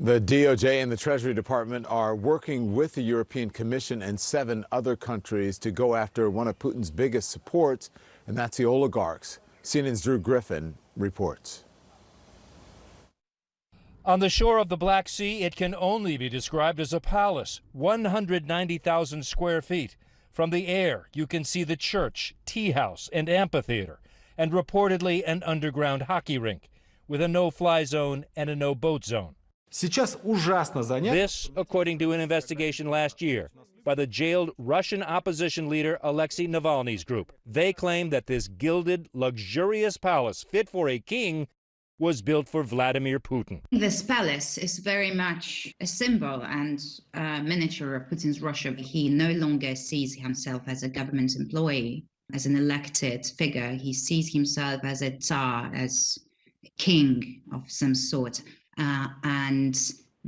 The DOJ and the Treasury Department are working with the European Commission and 7 other countries to go after one of Putin's biggest supports, and that's the oligarchs. CNN's Drew Griffin reports. On the shore of the Black Sea, it can only be described as a palace, 190,000 square feet. From the air, you can see the church, tea house, and amphitheater, and reportedly an underground hockey rink, with a no-fly zone and a no-boat zone. This, according to an investigation last year by the jailed Russian opposition leader Alexei Navalny's group. They claim that this gilded, luxurious palace fit for a king was built for Vladimir Putin. This palace is very much a symbol and a miniature of Putin's Russia. He no longer sees himself as a government employee, as an elected figure. He sees himself as a Tsar, as a king of some sort. And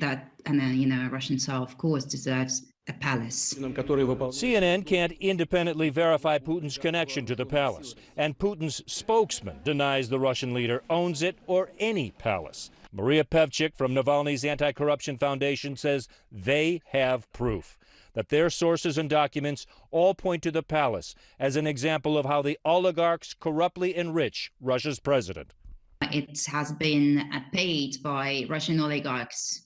a Russian Tsar, of course, deserves a palace. CNN can't independently verify Putin's connection to the palace, and Putin's spokesman denies the Russian leader owns it or any palace. Maria Pevchik from Navalny's Anti-Corruption Foundation says they have proof that their sources and documents all point to the palace as an example of how the oligarchs corruptly enrich Russia's president. It has been paid by Russian oligarchs,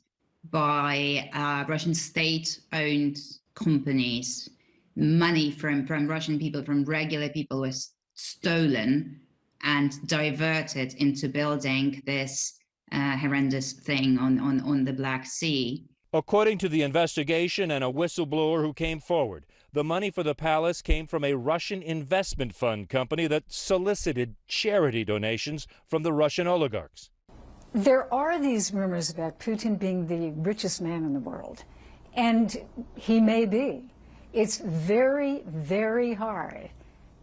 by Russian state-owned companies. Money from Russian people, from regular people, was stolen and diverted into building this horrendous thing on the Black Sea. According to the investigation and a whistleblower who came forward, the money for the palace came from a Russian investment fund company that solicited charity donations from the Russian oligarchs. There are these rumors about Putin being the richest man in the world, and he may be. It's very, very hard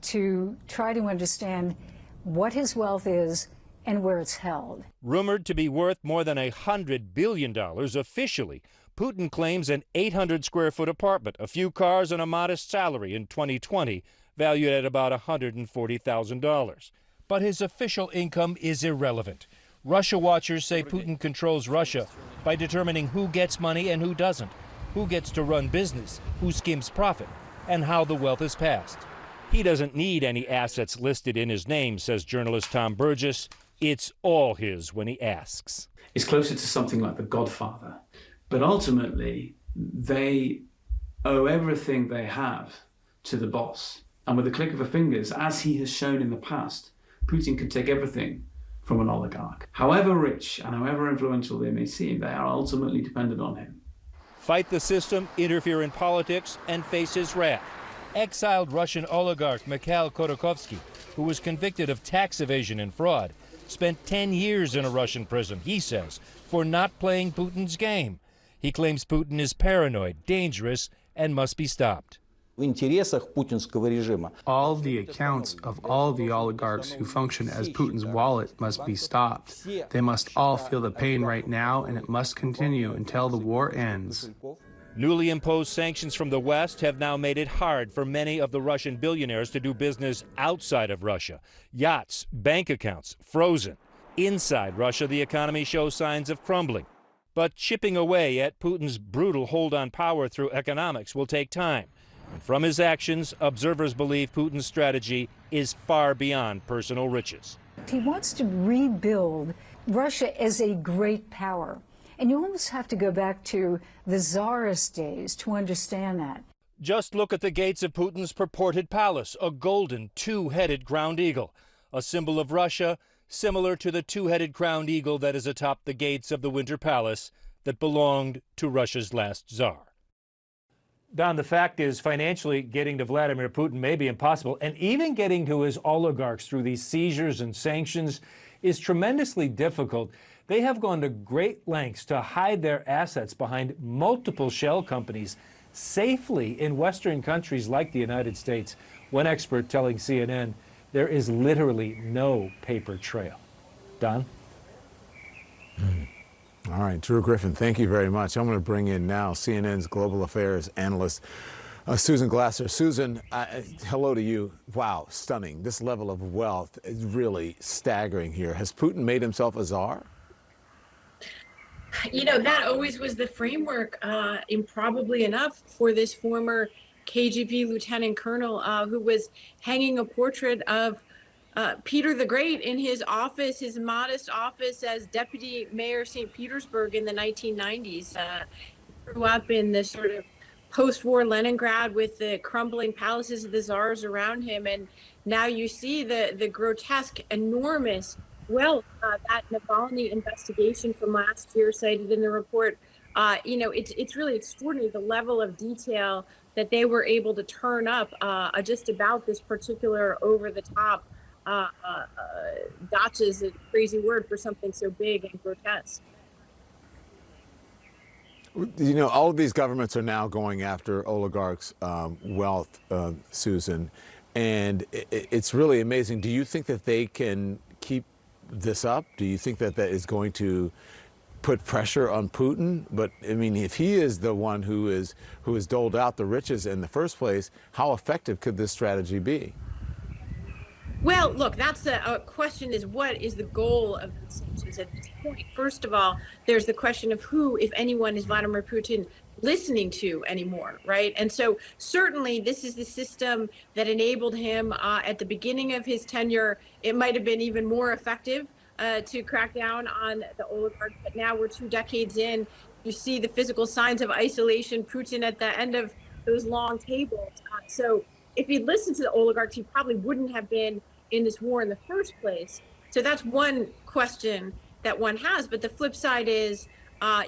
to try to understand what his wealth is and where it's held. Rumored to be worth more than $100 billion officially, Putin claims an 800-square-foot apartment, a few cars, and a modest salary in 2020, valued at about $140,000. But his official income is irrelevant. Russia watchers say Putin controls Russia by determining who gets money and who doesn't, who gets to run business, who skims profit, and how the wealth is passed. He doesn't need any assets listed in his name, says journalist Tom Burgess. It's all his when he asks. It's closer to something like The Godfather. But ultimately, they owe everything they have to the boss. And with a click of a fingers, as he has shown in the past, Putin can take everything from an oligarch. However rich and however influential they may seem, they are ultimately dependent on him. Fight the system, interfere in politics, and face his wrath. Exiled Russian oligarch Mikhail Khodorkovsky, who was convicted of tax evasion and fraud, spent 10 years in a Russian prison, he says, for not playing Putin's game. He claims Putin is paranoid, dangerous, and must be stopped. All the accounts of all the oligarchs who function as Putin's wallet must be stopped. They must all feel the pain right now, and it must continue until the war ends. Newly imposed sanctions from the West have now made it hard for many of the Russian billionaires to do business outside of Russia. Yachts, bank accounts, frozen. Inside Russia, the economy shows signs of crumbling. But chipping away at Putin's brutal hold on power through economics will take time. And from his actions, observers believe Putin's strategy is far beyond personal riches. He wants to rebuild Russia as a great power. And you almost have to go back to the Tsarist days to understand that. Just look at the gates of Putin's purported palace, a golden two-headed crowned eagle, a symbol of Russia, similar to the two-headed crowned eagle that is atop the gates of the Winter Palace that belonged to Russia's last Tsar. Don, the fact is, financially getting to Vladimir Putin may be impossible, and even getting to his oligarchs through these seizures and sanctions is tremendously difficult. They have gone to great lengths to hide their assets behind multiple shell companies safely in Western countries like the United States. One expert telling CNN there is literally no paper trail. Don? All right, Drew Griffin, thank you very much. I'm going to bring in now CNN's global affairs analyst, Susan Glasser. Susan, hello to you. Wow, stunning. This level of wealth is really staggering here. Has Putin made himself a czar? You know, that always was the framework, improbably enough, for this former KGB lieutenant colonel who was hanging a portrait of Peter the Great in his office, his modest office as deputy mayor of St. Petersburg in the 1990s. Grew up in the sort of post-war Leningrad with the crumbling palaces of the czars around him, and now you see the grotesque, enormous wealth that Navalny investigation from last year cited in the report. You know, it's really extraordinary the level of detail that they were able to turn up just about this particular over-the-top. Gotcha is a crazy word for something so big and grotesque. You know, all of these governments are now going after oligarchs' wealth, Susan, and it's really amazing. Do you think that they can keep this up? Do you think that that is going to put pressure on Putin? But I mean, if he is the one who is doled out the riches in the first place, how effective could this strategy be? Well, look, that's a question, is what is the goal of the sanctions at this point? First of all, there's the question of who, if anyone, is Vladimir Putin listening to anymore, right? And so certainly this is the system that enabled him at the beginning of his tenure. It might have been even more effective to crack down on the oligarchs, but now we're 2 decades in. You see the physical signs of isolation, Putin at the end of those long tables. So if he'd listened to the oligarchs, he probably wouldn't have been in this war in the first place. So that's one question that one has. But the flip side is,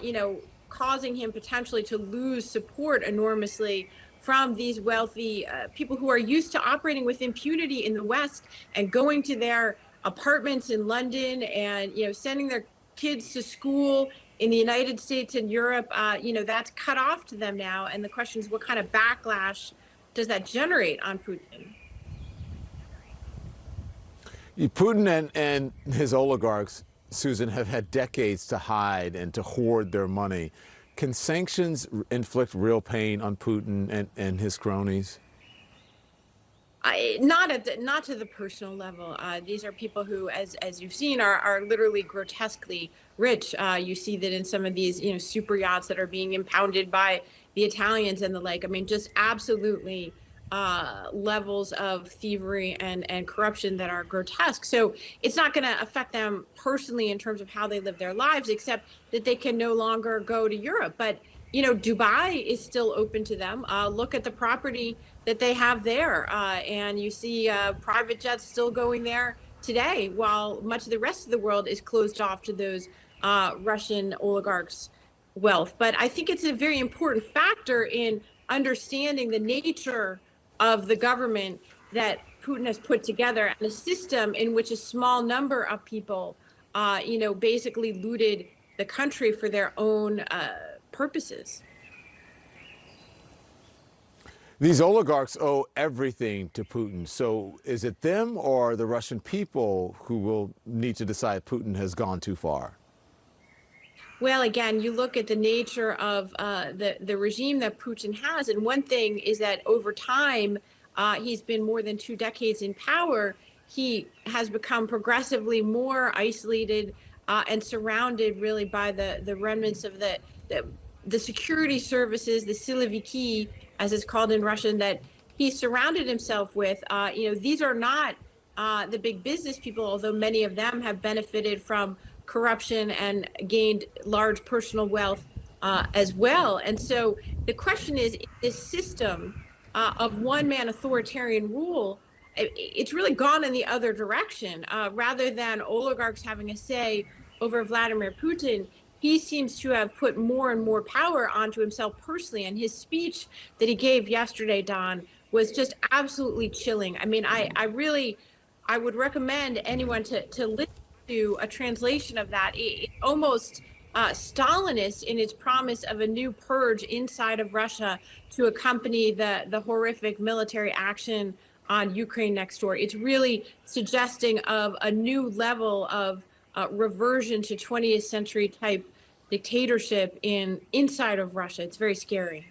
you know, causing him potentially to lose support enormously from these wealthy people who are used to operating with impunity in the West and going to their apartments in London and, you know, sending their kids to school in the United States and Europe. You know, that's cut off to them now. And the question is, what kind of backlash does that generate on Putin? Putin and his oligarchs, Susan, have had decades to hide and to hoard their money. Can sanctions inflict real pain on Putin and his cronies? Not to the personal level. These are people who, as you've seen, are literally grotesquely rich. You see that in some of these, you know, super yachts that are being impounded by the Italians and the like. I mean, just absolutely levels of thievery and corruption that are grotesque. So it's not going to affect them personally in terms of how they live their lives, except that they can no longer go to Europe. But, you know, Dubai is still open to them. Look at the property that they have there. And you see private jets still going there today, while much of the rest of the world is closed off to those Russian oligarchs' wealth. But I think it's a very important factor in understanding the nature of the government that Putin has put together, and a system in which a small number of people, you know, basically looted the country for their own purposes. These oligarchs owe everything to Putin. So is it them or the Russian people who will need to decide Putin has gone too far? Well, again, you look at the nature of the regime that Putin has, and one thing is that over time, he's been more than 2 decades in power. He has become progressively more isolated and surrounded really by the remnants of the security services, the siloviki, as it's called in Russian, that he surrounded himself with. You know, these are not the big business people, although many of them have benefited from corruption and gained large personal wealth as well. And so the question is, this system of one-man authoritarian rule, it's really gone in the other direction. Rather than oligarchs having a say over Vladimir Putin, he seems to have put more and more power onto himself personally. And his speech that he gave yesterday, Don, was just absolutely chilling. I mean, I would recommend anyone to listen to a translation of that. It's almost Stalinist in its promise of a new purge inside of Russia to accompany the horrific military action on Ukraine next door. It's really suggesting of a new level of reversion to 20th century type dictatorship inside of Russia. It's very scary.